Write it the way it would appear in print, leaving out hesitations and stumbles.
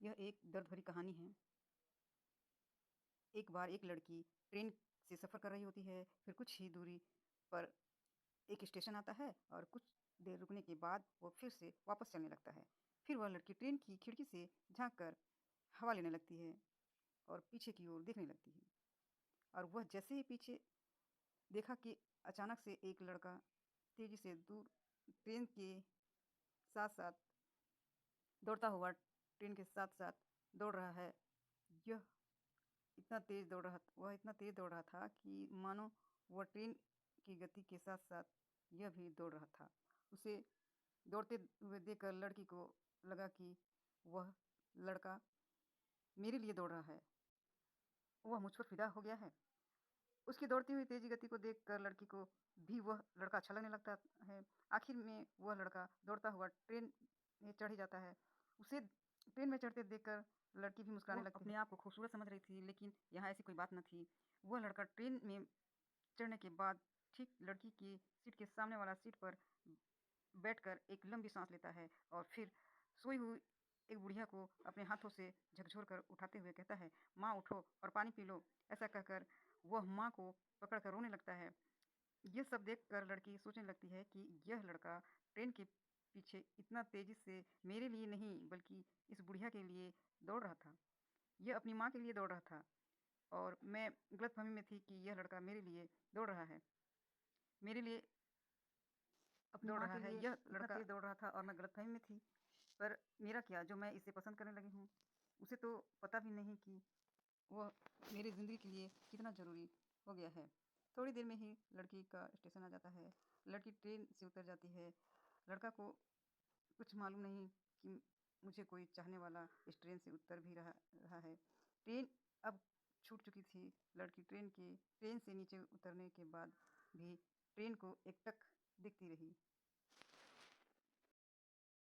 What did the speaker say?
यह एक दर्द भरी कहानी है। एक बार एक लड़की ट्रेन से सफ़र कर रही होती है, फिर कुछ ही दूरी पर एक स्टेशन आता है और कुछ देर रुकने के बाद वो फिर से वापस चलने लगता है। फिर वह लड़की ट्रेन की खिड़की से झाँक कर हवा लेने लगती है और पीछे की ओर देखने लगती है। और वह जैसे ही पीछे देखा कि अचानक से एक लड़का तेज़ी से दूर ट्रेन के साथ-साथ दौड़ता हुआ ट्रेन के साथ-साथ दौड़ रहा है। यह इतना तेज़ दौड़ रहा था कि मानो वह ट्रेन की गति के साथ-साथ यह भी दौड़ रहा था। उसे दौड़ते हुए देखकर लड़की को लगा कि वह लड़का मेरे लिए दौड़ रहा है। वह मुझ पर फ़िदा हो गया है। उसकी दौड़ती हुई तेज़ी गति को देखकर लड़की को भी वह लड़का अच्छा लगने लगता है। आखिर में वह लड़का दौड़ता हुआ ट्रेन में चढ़ ही जाता है। उसे ट्रेन में चढ़ते देखकर लड़की भी मुस्कुराने वो लगती है। अपने आप को खूबसूरत समझ रही थी, लेकिन यहाँ ऐसी कोई बात न थी। वह लड़का ट्रेन में चढ़ने के बाद ठीक लड़की की सीट के सामने वाला सीट पर बैठकर एक लंबी साँस लेता है और फिर सोई हुई एक बुढ़िया को अपने हाथों से झकझोर कर उठाते हुए कहता है, "माँ उठो और पानी पी लो।" ऐसा कहकर वह माँ को पकड़ कर रोने लगता है। ये सब देखकर लड़की सोचने लगती है कि यह लड़का ट्रेन के पीछे इतना तेज़ी से मेरे लिए नहीं बल्कि इस बुढ़िया के लिए दौड़ रहा था। यह अपनी माँ के लिए दौड़ रहा था और मैं गलतफ़हमी में थी कि यह लड़का मेरे लिए दौड़ रहा है। मेरे लिए अपनी दौड़ माँ रहा के है। लिए यह इतना लड़का तेज़ दौड़ रहा था और मैं गलतफ़हमी में थी। पर मेरा क्या, जो मैं इसे पसंद करने लगी हूँ, उसे तो पता भी नहीं कि वह मेरी ज़िंदगी के लिए कितना ज़रूरी हो गया है। थोड़ी देर में ही लड़की का स्टेशन आ जाता है। लड़की ट्रेन से उतर जाती है। लड़का को कुछ मालूम नहीं कि मुझे कोई चाहने वाला इस ट्रेन से उतर भी रहा रहा है। ट्रेन अब छूट चुकी थी। लड़की ट्रेन से नीचे उतरने के बाद भी ट्रेन को एकटक